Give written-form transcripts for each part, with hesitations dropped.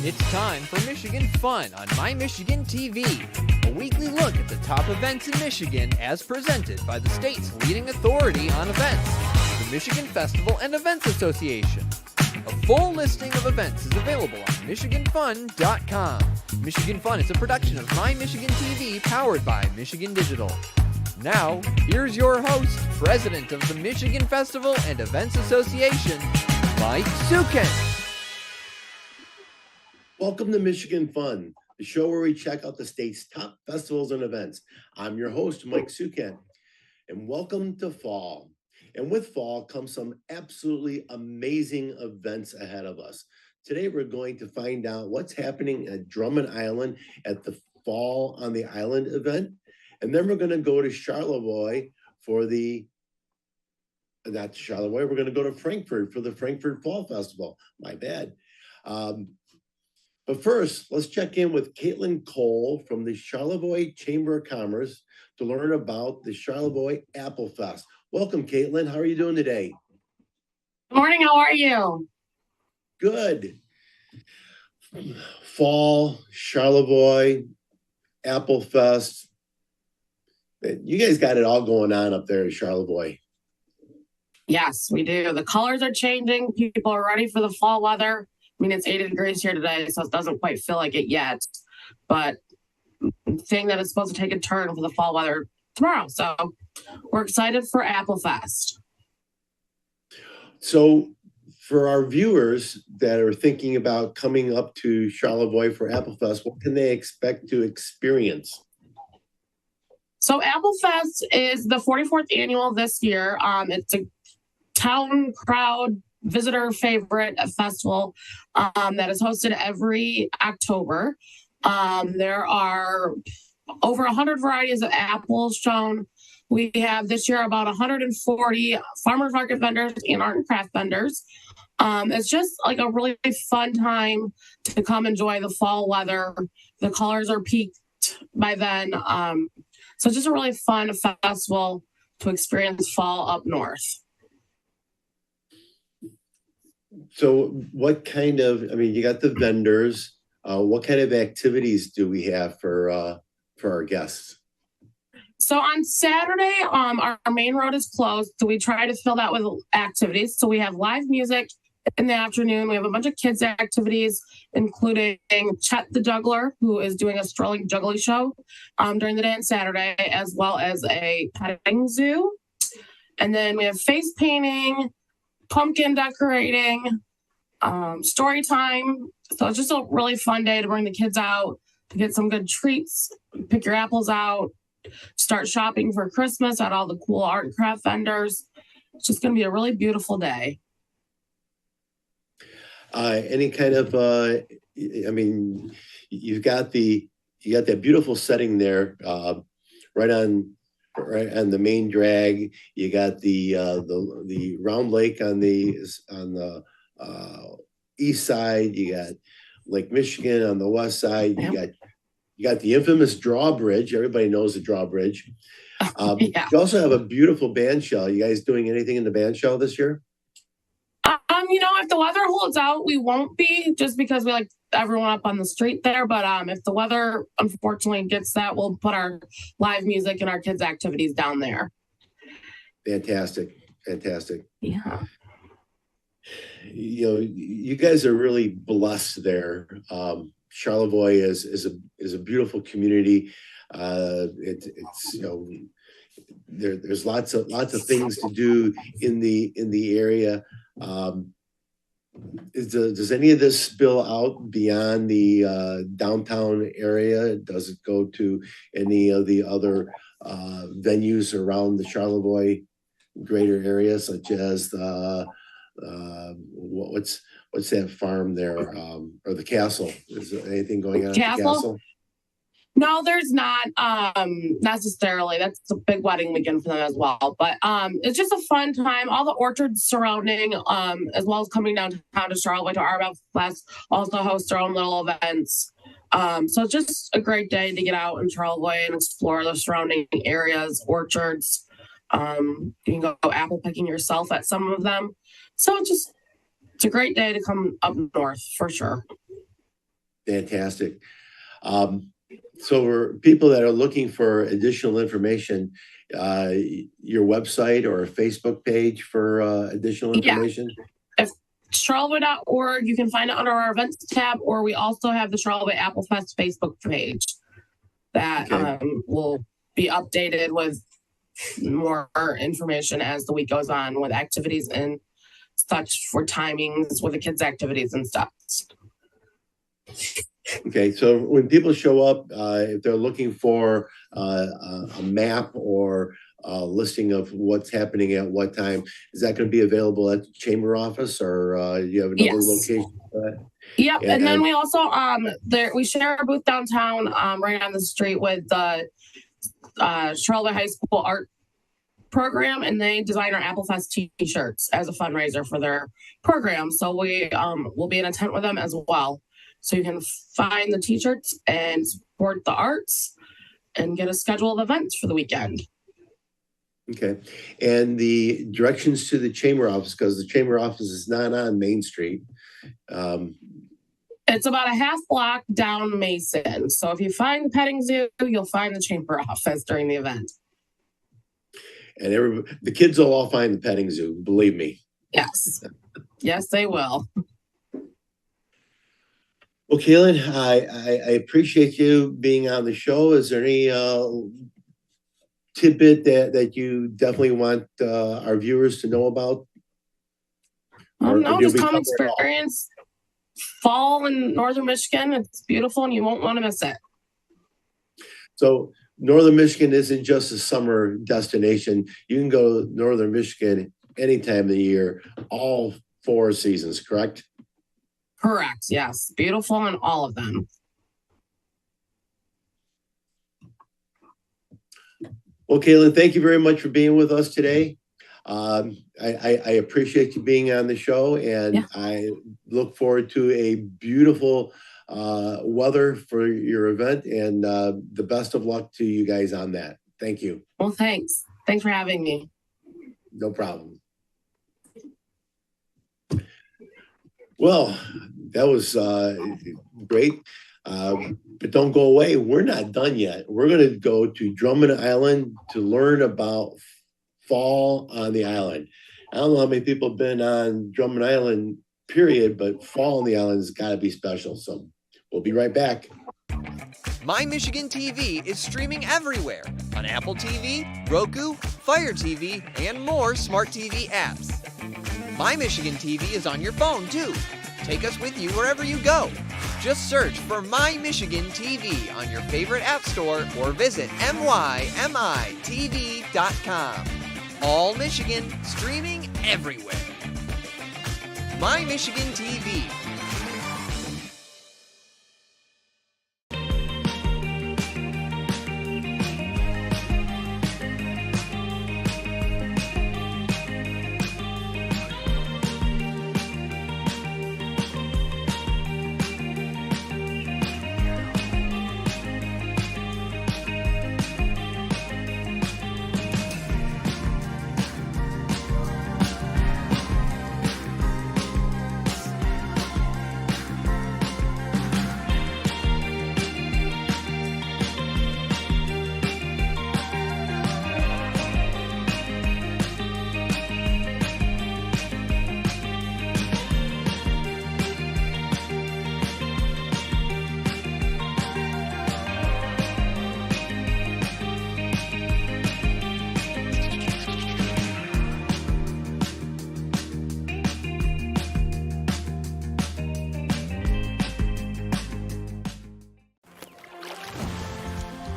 It's time for Michigan Fun on My Michigan TV, a weekly look at the top events in Michigan as presented by the state's leading authority on events, the Michigan Festival and Events Association. A full listing of events is available on MichiganFun.com. Michigan Fun is a production of My Michigan TV powered by Michigan Digital. Now, here's your host, President of the Michigan Festival and Events Association, Mike Sukin. Welcome to Michigan Fun, the show where we check out the state's top festivals and events. I'm your host, Mike Sukin, and welcome to fall. And with fall comes some absolutely amazing events ahead of us. Today, we're going to find out what's happening at Drummond Island at the Fall on the Island event. And then we're going to go to Charlevoix for we're going to go to Frankfort for the Frankfort Fall Festival. My bad. But first, let's check in with Caitlin Cole from the Charlevoix Chamber of Commerce to learn about the Charlevoix Apple Fest. Welcome, Caitlin. How are you doing today? Good morning. How are you? Good. Fall, Charlevoix, Apple Fest. You guys got it all going on up there in Charlevoix. Yes, we do. The colors are changing. People are ready for the fall weather. I mean, it's 80 degrees here today, so it doesn't quite feel like it yet. But saying that it's supposed to take a turn for the fall weather tomorrow. So we're excited for Apple Fest. So for our viewers that are thinking about coming up to Charlevoix for Apple Fest, what can they expect to experience? So Apple Fest is the 44th annual this year. It's a town crowd visitor favorite festival that is hosted every October. There are over 100 varieties of apples shown. We have this year about 140 farmers market vendors and art and craft vendors. It's just like a really fun time to come enjoy the fall weather. The colors are peaked by then. So it's just a really fun festival to experience fall up north. So what kind of, you got the vendors, what kind of activities do we have for our guests? So on Saturday, our main road is closed. So we try to fill that with activities. So we have live music in the afternoon. We have a bunch of kids activities, including Chet the Juggler, who is doing a strolling juggling show during the day on Saturday, as well as a petting zoo. And then we have face painting, pumpkin decorating, story time. So it's just a really fun day to bring the kids out to get some good treats, pick your apples out, start shopping for Christmas at all the cool art and craft vendors. It's just going to be a really beautiful day. Any kind of, you've got that beautiful setting there, right on the main drag. You got the round lake on the east side. You got Lake Michigan on the west side. You got the infamous drawbridge. Everybody knows the drawbridge. Yeah. You also have a beautiful band shell. You guys doing anything in the band shell this year? If the weather holds out, we won't be, just because we like everyone up on the street there. But if the weather unfortunately gets that, we'll put our live music and our kids' activities down there. Fantastic. Yeah. You guys are really blessed there. Charlevoix is a beautiful community. There's lots of things to do in the area. Does any of this spill out beyond the downtown area? Does it go to any of the other venues around the Charlevoix greater area, such as what's that farm there, or the castle? Is there anything going on at the castle? No, there's not necessarily. That's a big wedding weekend for them as well. But it's just a fun time. All the orchards surrounding, as well as coming downtown to Charlevoix to our Apple Fest, also host their own little events. So it's just a great day to get out in Charlevoix and explore the surrounding areas, orchards. You can go apple picking yourself at some of them. So it's a great day to come up north for sure. Fantastic. So for people that are looking for additional information, your website or Facebook page for additional information? If Charlevoix.org, you can find it under our events tab, or we also have the Charlevoix Apple Fest Facebook page that will be updated with more information as the week goes on with activities and such for timings with the kids' activities and stuff. Okay, so when people show up, if they're looking for a map or a listing of what's happening at what time, is that going to be available at the chamber office, or do you have another location for that? Yep, and then we also we share a booth downtown, right on the street with the Charlevoix High School art program, and they design our Apple Fest t-shirts as a fundraiser for their program. So we will be in a tent with them as well. So you can find the t-shirts and support the arts and get a schedule of events for the weekend. Okay. And the directions to the chamber office, because the chamber office is not on Main Street. It's about a half block down Mason. So if you find the petting zoo, you'll find the chamber office during the event. And the kids will all find the petting zoo, believe me. Yes. Yes, they will. Well, Kaylin, I appreciate you being on the show. Is there any tidbit that you definitely want our viewers to know about? No, just come experience fall in northern Michigan. It's beautiful and you won't want to miss it. So northern Michigan isn't just a summer destination. You can go to northern Michigan any time of the year, all 4 seasons, correct? Correct, yes. Beautiful on all of them. Well, Kaylin, thank you very much for being with us today. I appreciate you being on the show, and I look forward to a beautiful weather for your event, and the best of luck to you guys on that. Thank you. Well, thanks. Thanks for having me. No problem. Well, that was great. But don't go away. We're not done yet. We're going to go to Drummond Island to learn about fall on the island. I don't know how many people have been on Drummond Island, period, but fall on the island has got to be special. So we'll be right back. My Michigan TV is streaming everywhere on Apple TV, Roku, Fire TV, and more smart TV apps. My Michigan TV is on your phone too. Take us with you wherever you go. Just search for My Michigan TV on your favorite app store or visit mymitv.com. All Michigan, streaming everywhere. My Michigan TV.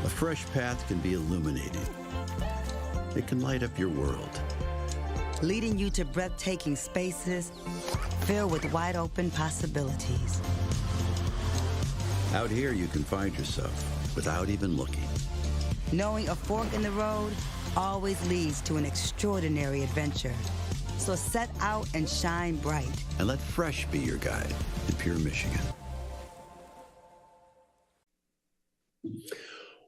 A fresh path can be illuminating. It can light up your world. Leading you to breathtaking spaces filled with wide open possibilities. Out here, you can find yourself without even looking. Knowing a fork in the road always leads to an extraordinary adventure. So set out and shine bright. And let fresh be your guide in pure Michigan.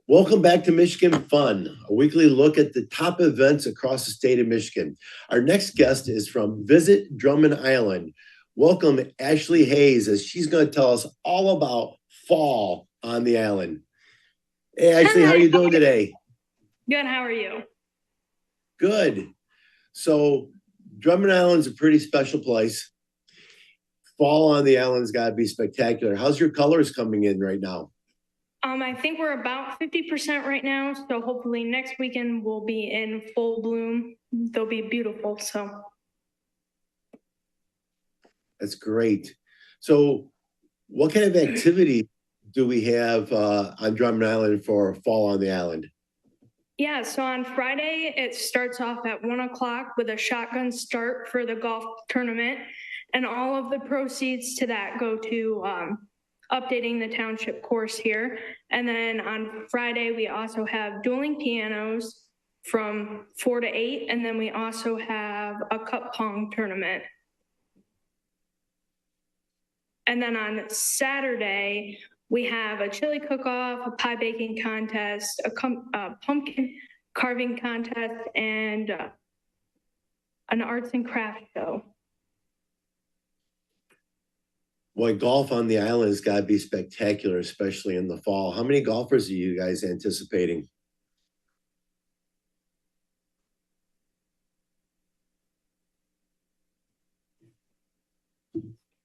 Welcome back to Michigan Fun, a weekly look at the top events across the state of Michigan. Our next guest is from Visit Drummond Island. Welcome Ashley Hayes, as she's going to tell us all about Fall on the Island. Hey, Ashley, how are you doing today? Good. How are you? Good. So Drummond Island's a pretty special place. Fall on the island's got to be spectacular. How's your colors coming in right now? I think we're about 50% right now. So hopefully next weekend we'll be in full bloom. They'll be beautiful. So That's great. So what kind of activity do we have on Drummond Island for Fall on the Island? yeah, so on Friday, it starts off at 1:00 with a shotgun start for the golf tournament. And all of the proceeds to that go to updating the township course here. And then on Friday, we also have dueling pianos from 4 to 8. And then we also have a cup pong tournament. And then on Saturday, we have a chili cook-off, a pie baking contest, a pumpkin carving contest, and an arts and crafts show. Boy, golf on the island has got to be spectacular, especially in the fall. How many golfers are you guys anticipating?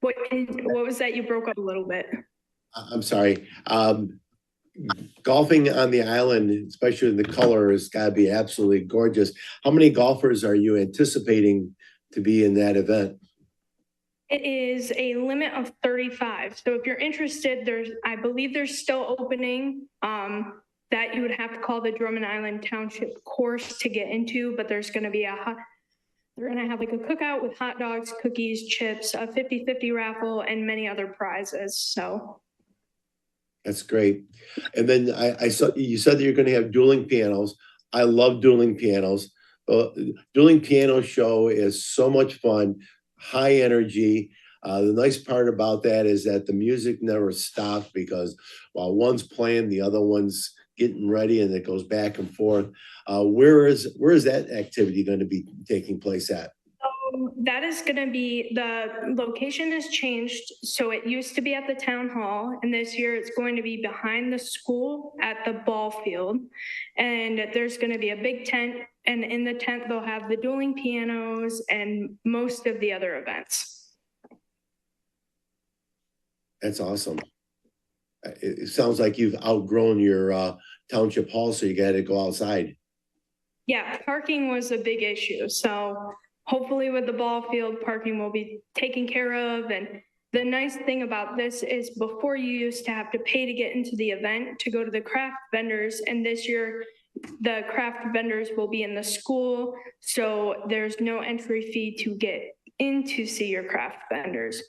What was that? You broke up a little bit. I'm sorry. Golfing on the island, especially in the color, has got to be absolutely gorgeous. How many golfers are you anticipating to be in that event? It is a limit of 35. So if you're interested, I believe there's still opening that you would have to call the Drummond Island Township course to get into, but there's going to be they're going to have like a cookout with hot dogs, cookies, chips, a 50-50 raffle, and many other prizes. So that's great. And then I saw you said that you're going to have dueling pianos. I love dueling pianos. Dueling piano show is so much fun, high energy. The nice part about that is that the music never stops because while one's playing, the other one's getting ready, and it goes back and forth. Where is that activity going to be taking place at? That is going to be, the location has changed. So it used to be at the town hall, and this year it's going to be behind the school at the ball field. And there's going to be a big tent, and in the tent they'll have the dueling pianos and most of the other events. That's awesome. It sounds like you've outgrown your township hall, so you got to go outside. Yeah, parking was a big issue. So hopefully with the ball field, parking will be taken care of. And the nice thing about this is before you used to have to pay to get into the event to go to the craft vendors. And this year, the craft vendors will be in the school. So there's no entry fee to get in to see your craft vendors.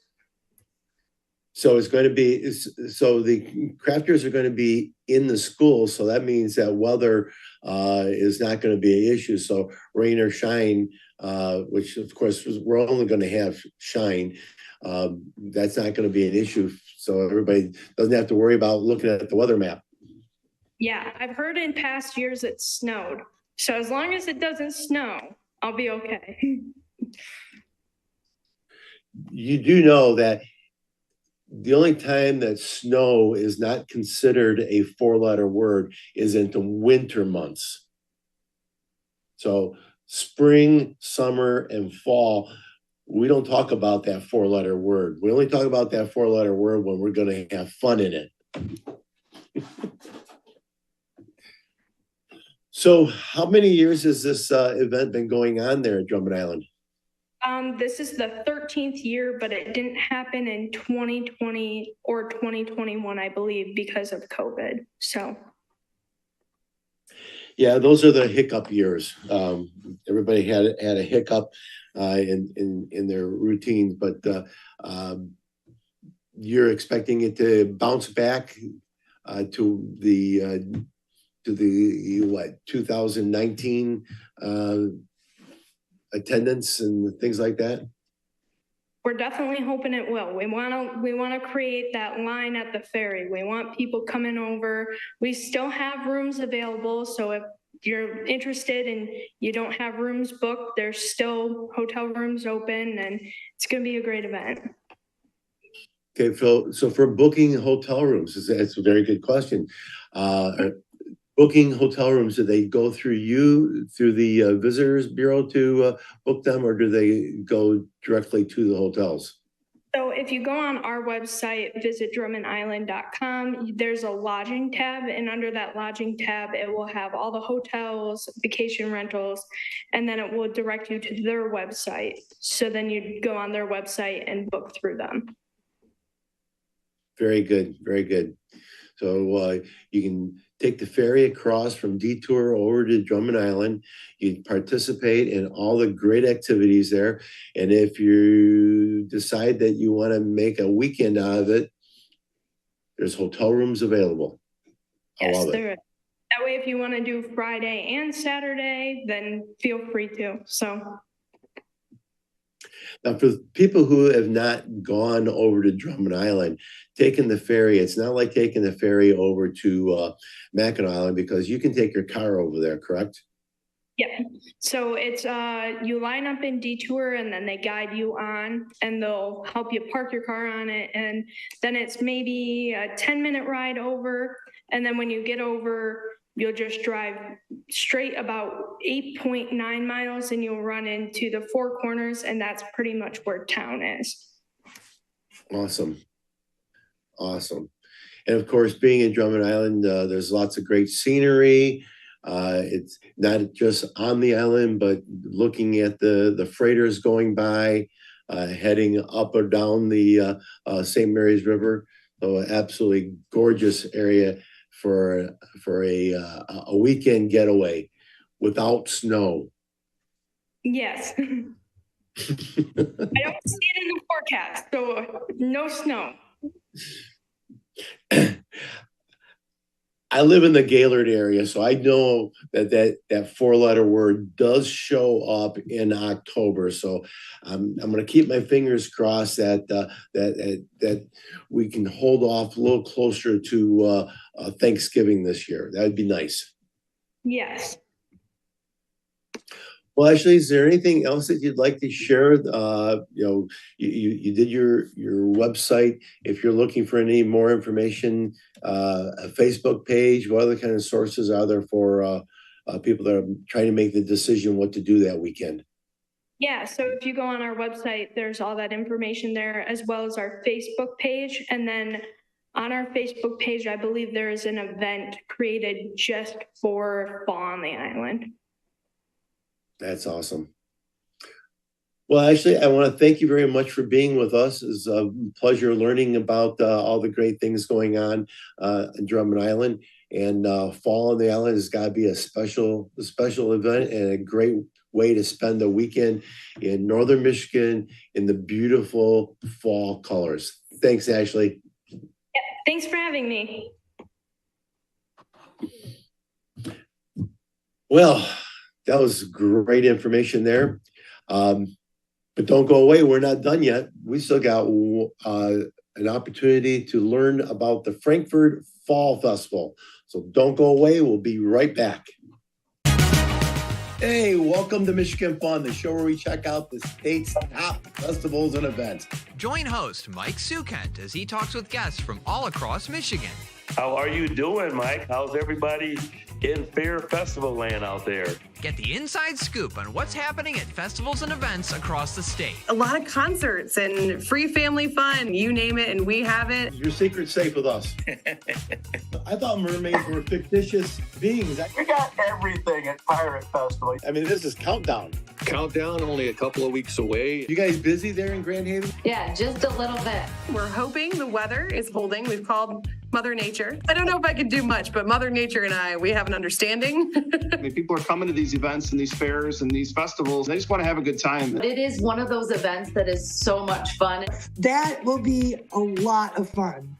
So it's going to be, so the crafters are going to be in the school. So that means that weather is not going to be an issue. So rain or shine, which of course we're only going to have shine. That's not going to be an issue. So everybody doesn't have to worry about looking at the weather map. Yeah, I've heard in past years it snowed. So as long as it doesn't snow, I'll be okay. You do know that the only time that snow is not considered a four-letter word is into winter months. So spring, summer, and fall, we don't talk about that four-letter word. We only talk about that four-letter word when we're going to have fun in it. So how many years has this event been going on there at Drummond Island? This is the 13th year, but it didn't happen in 2020 or 2021, I believe, because of COVID. So, yeah, those are the hiccup years. Everybody had a hiccup in their routines, but you're expecting it to bounce back to the what 2019. Attendance and things like that? We're definitely hoping it will. We want to create that line at the ferry. We want people coming over. We still have rooms available. So if you're interested and you don't have rooms booked, there's still hotel rooms open, and it's going to be a great event. Okay, so for booking hotel rooms, it's a very good question. Booking hotel rooms, do they go through you, through the Visitors Bureau to book them, or do they go directly to the hotels? So if you go on our website, visit DrummondIsland.com, there's a lodging tab, and under that lodging tab, it will have all the hotels, vacation rentals, and then it will direct you to their website. So then you go on their website and book through them. Very good, very good. So you can take the ferry across from Detour over to Drummond Island. You participate in all the great activities there. And if you decide that you want to make a weekend out of it, there's hotel rooms available. I love it. That way, if you want to do Friday and Saturday, then feel free to. So. Now, for people who have not gone over to Drummond Island, taking the ferry, it's not like taking the ferry over to Mackinac Island, because you can take your car over there, correct? Yeah. So it's you line up in Detour, and then they guide you on, and they'll help you park your car on it. And then it's maybe a 10-minute ride over. And then when you get over, you'll just drive straight about 8.9 miles, and you'll run into the Four Corners, and that's pretty much where town is. Awesome. Awesome. And of course, being in Drummond Island, there's lots of great scenery. It's not just on the island, but looking at the freighters going by, heading up or down the St. Mary's River. So absolutely gorgeous area for a weekend getaway without snow. Yes. I don't see it in the forecast, so no snow. I live in the Gaylord area, so I know that four-letter word does show up in October. So I'm going to keep my fingers crossed that we can hold off a little closer to Thanksgiving this year. That would be nice. Yes. Well, actually, is there anything else that you'd like to share? You did your website. If you're looking for any more information, a Facebook page, what other kind of sources are there for people that are trying to make the decision what to do that weekend? Yeah, so if you go on our website, there's all that information there, as well as our Facebook page. And then on our Facebook page, I believe there is an event created just for Fall on the Island. That's awesome. Well, actually, I want to thank you very much for being with us. It's a pleasure learning about all the great things going on in Drummond Island. And Fall on the Island has got to be a special event and a great way to spend a weekend in northern Michigan in the beautiful fall colors. Thanks, Ashley. Yeah, thanks for having me. Well, that was great information there. But don't go away. We're not done yet. We still got an opportunity to learn about the Frankfort Fall Festival. So don't go away. We'll be right back. Hey, welcome to Michigan Fun, the show where we check out the state's top festivals and events. Join host Mike Sukent as he talks with guests from all across Michigan. How are you doing, Mike? How's everybody in Fair Festival land out there? Get the inside scoop on what's happening at festivals and events across the state. A lot of concerts and free family fun, you name it, and we have it. Your secret's safe with us. I thought mermaids were fictitious beings. We got everything at Pirate Festival. I mean, this is countdown. Countdown, only a couple of weeks away. You guys busy there in Grand Haven? Yeah, just a little bit. We're hoping the weather is holding. We've called Mother Nature. I don't know if I could do much, but Mother Nature and we have an understanding. I mean, people are coming to these events and these fairs and these festivals. They just want to have a good time. It is one of those events that is so much fun. That will be a lot of fun.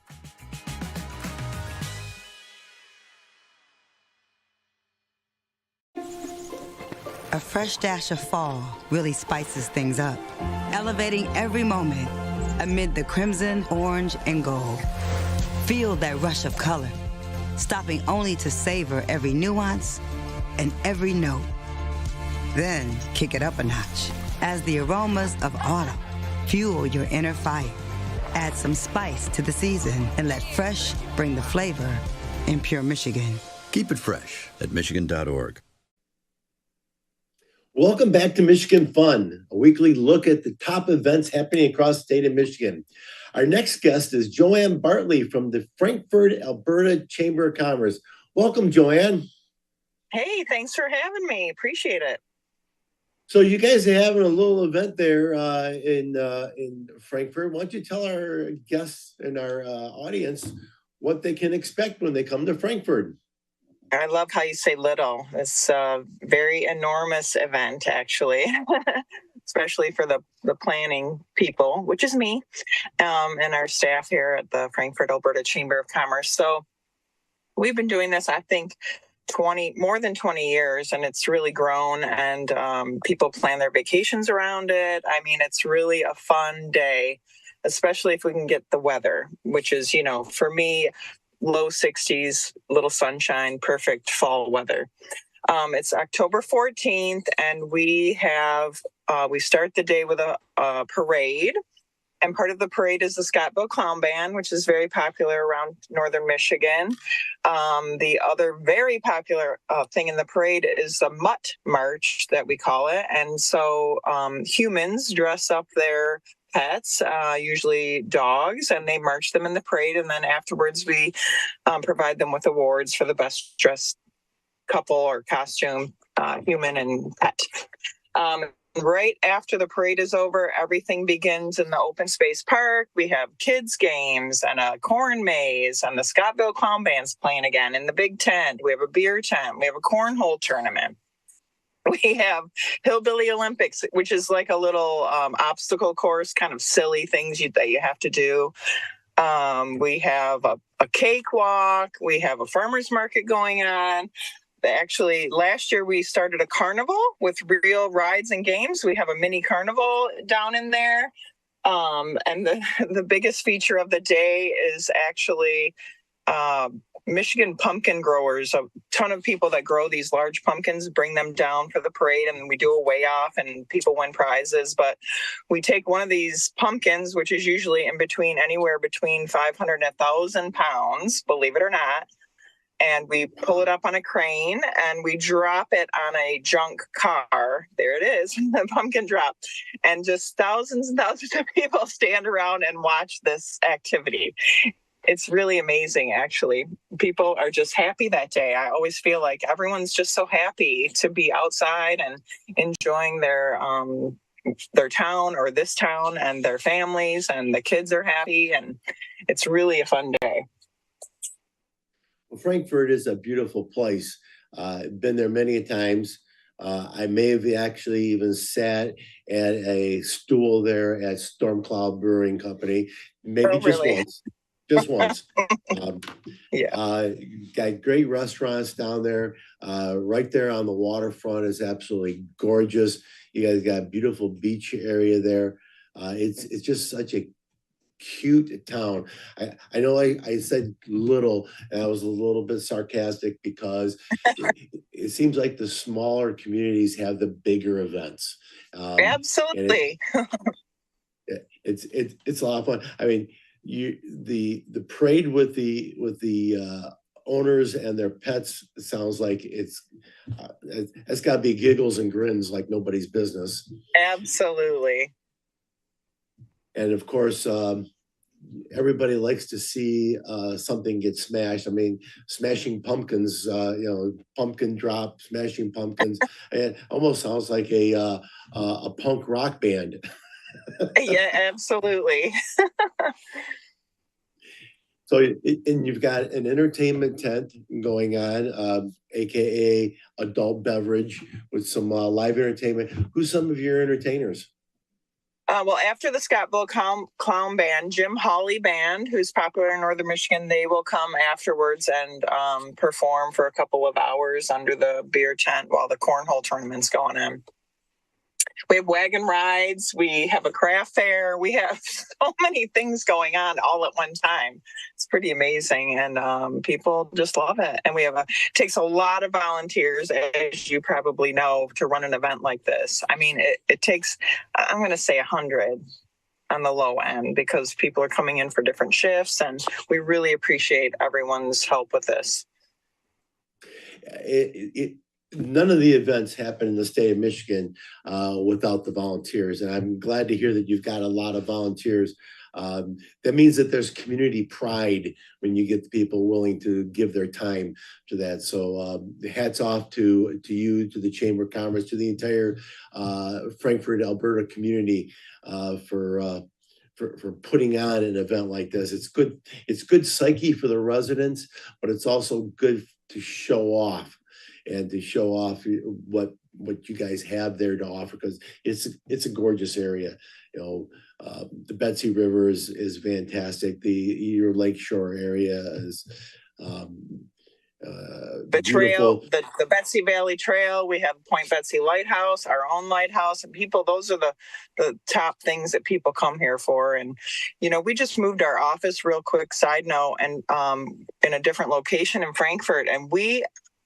A fresh dash of fall really spices things up, elevating every moment amid the crimson, orange, and gold. Feel that rush of color, stopping only to savor every nuance and every note. Then kick it up a notch as the aromas of autumn fuel your inner fire. Add some spice to the season and let fresh bring the flavor in pure Michigan. Keep it fresh at Michigan.org. Welcome back to Michigan Fun, a weekly look at the top events happening across the state of Michigan. Our next guest is Joanne Bartley from the Frankfort, Alberta Chamber of Commerce. Welcome, Joanne. Hey, thanks for having me. Appreciate it. So you guys are having a little event there in Frankfort. Why don't you tell our guests and our audience what they can expect when they come to Frankfort? I love how you say little. It's a very enormous event, actually, especially for the planning people, which is me, and our staff here at the Frankfort, Alberta Chamber of Commerce. So we've been doing this, I think, more than 20 years, and it's really grown, and people plan their vacations around it. I mean, it's really a fun day, especially if we can get the weather, which is, for me, low 60s, little sunshine, perfect fall weather. It's October 14th, and we start the day with a parade. And part of the parade is the Scottville Clown Band, which is very popular around northern Michigan. The other very popular thing in the parade is the Mutt March, that we call it. And so humans dress up their pets, usually dogs, and they march them in the parade. And then afterwards, we provide them with awards for the best dressed couple or costume, human and pet. Right after the parade is over, everything begins in the open space park. We have kids games and a corn maze, and the Scottville Clown Band's playing again in the big tent. We have a beer tent. We have a cornhole tournament. We have Hillbilly Olympics, which is like a little obstacle course, kind of silly things that you have to do. We have a cakewalk. We have a farmer's market going on. Actually, last year we started a carnival with real rides and games. We have a mini carnival down in there. And the biggest feature of the day is actually Michigan pumpkin growers. A ton of people that grow these large pumpkins bring them down for the parade, and we do a weigh-off and people win prizes. But we take one of these pumpkins, which is usually anywhere between 500 and 1,000 pounds, believe it or not, and we pull it up on a crane and we drop it on a junk car. There it is, the pumpkin drop. And just thousands and thousands of people stand around and watch this activity. It's really amazing, actually. People are just happy that day. I always feel like everyone's just so happy to be outside and enjoying their town or this town and their families, and the kids are happy, and it's really a fun day. Well, Frankfort is a beautiful place. Been there many times. I may have actually even sat at a stool there at Storm Cloud Brewing Company, maybe just once. Got great restaurants down there. Right there on the waterfront is absolutely gorgeous. You guys got a beautiful beach area there. It's just such a cute town. I know I said little, and I was a little bit sarcastic because it seems like the smaller communities have the bigger events. Absolutely. It's a lot of fun. I mean, the parade with the owners and their pets sounds like it's got to be giggles and grins like nobody's business. Absolutely. And of course, everybody likes to see something get smashed. I mean, smashing pumpkins, pumpkin drop, smashing pumpkins. It almost sounds like a punk rock band. Yeah, absolutely. So, and you've got an entertainment tent going on, aka adult beverage with some live entertainment. Who's some of your entertainers? Well, after the Scottville Clown Band, Jim Hawley Band, who's popular in Northern Michigan, they will come afterwards and perform for a couple of hours under the beer tent while the cornhole tournament's going on. We have wagon rides. We have a craft fair. We have so many things going on all at one time. It's pretty amazing, and people just love it. And it takes a lot of volunteers, as you probably know, to run an event like this. I mean, it takes, I'm going to say 100. on the low end because people are coming in for different shifts, and we really appreciate everyone's help with this. None of the events happen in the state of Michigan without the volunteers, and I'm glad to hear that you've got a lot of volunteers. That means that there's community pride when you get the people willing to give their time to that. So hats off to you, to the Chamber of Commerce, to the entire Frankfort, Alberta community for putting on an event like this. It's good. It's good psyche for the residents, but it's also good to show off and to show off what you guys have there to offer, because it's a gorgeous area. You know, the Betsy River is fantastic. Your lakeshore area is the trail, beautiful. the Betsy Valley Trail. We have Point Betsy Lighthouse, our own lighthouse, and people. Those are the top things that people come here for. And you know, we just moved our office. Real quick side note, and in a different location in Frankfort, and we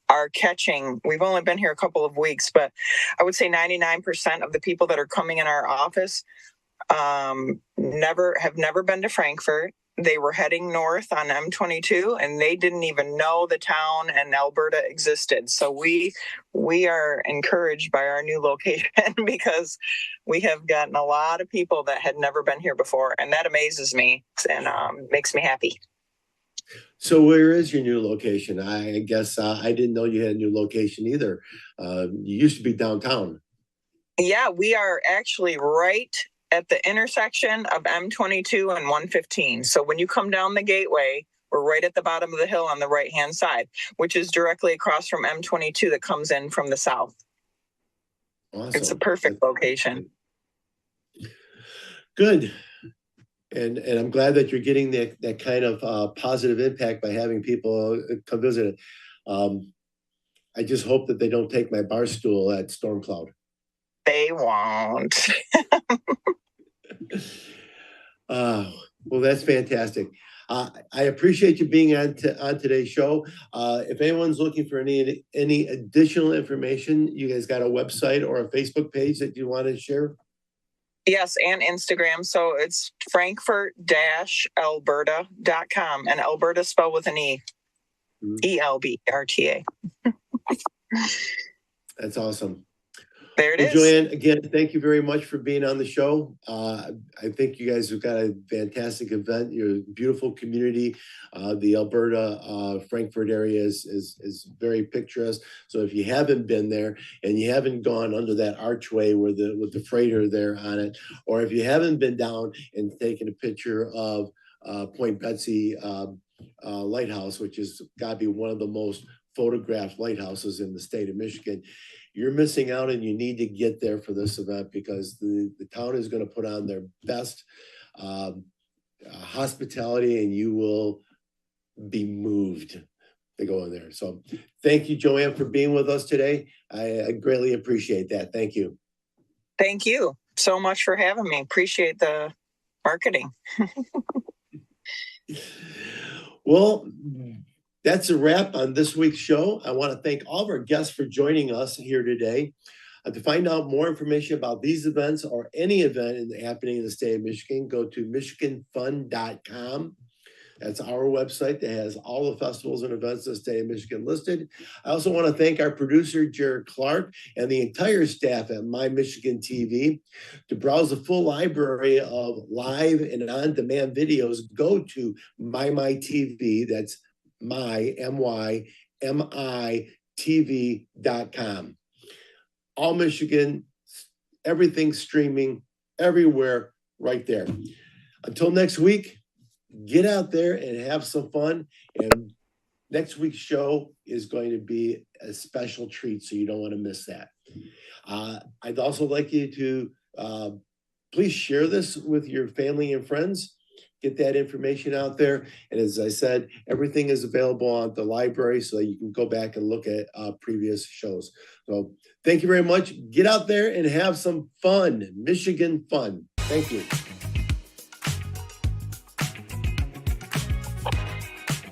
are catching, we've only been here a couple of weeks, but I would say 99% of the people that are coming in our office have never been to Frankfort. They were heading north on M22 and they didn't even know the town and Alberta existed. So we are encouraged by our new location because we have gotten a lot of people that had never been here before, and that amazes me and makes me happy. So where is your new location? I guess I didn't know you had a new location either. You used to be downtown. Yeah, we are actually right at the intersection of M22 and 115. So when you come down the gateway, we're right at the bottom of the hill on the right-hand side, which is directly across from M22 that comes in from the south. Awesome. It's a perfect location. Good. And I'm glad that you're getting that kind of positive impact by having people come visit it. I just hope that they don't take my bar stool at Storm Cloud. They won't. Well, that's fantastic. I appreciate you being on today's show. If anyone's looking for any additional information, you guys got a website or a Facebook page that you want to share? Yes, and Instagram. So it's frankfort-alberta.com, and Alberta spelled with an E. ELBERTA. That's awesome. There it is. Joanne, again, thank you very much for being on the show. I think you guys have got a fantastic event. You're a beautiful community. The Alberta Frankfort area is very picturesque. So if you haven't been there and you haven't gone under that archway with the freighter there on it, or if you haven't been down and taken a picture of Point Betsy Lighthouse, which has got to be one of the most photographed lighthouses in the state of Michigan, you're missing out, and you need to get there for this event because the town is going to put on their best hospitality, and you will be moved to go in there. So thank you, Joanne, for being with us today. I greatly appreciate that. Thank you. Thank you so much for having me. Appreciate the marketing. Well, that's a wrap on this week's show. I want to thank all of our guests for joining us here today. To find out more information about these events or any event happening in the state of Michigan, go to michiganfun.com. That's our website that has all the festivals and events in the state of Michigan listed. I also want to thank our producer, Jared Clark, and the entire staff at My Michigan TV. To browse the full library of live and on-demand videos, go to MyTV. That's MyTV.com. All Michigan, everything streaming everywhere right there. Until next week, get out there and have some fun. And next week's show is going to be a special treat, so you don't want to miss that. I'd also like you to please share this with your family and friends. Get that information out there. And as I said, everything is available on the library so that you can go back and look at previous shows. So thank you very much. Get out there and have some fun, Michigan fun. Thank you.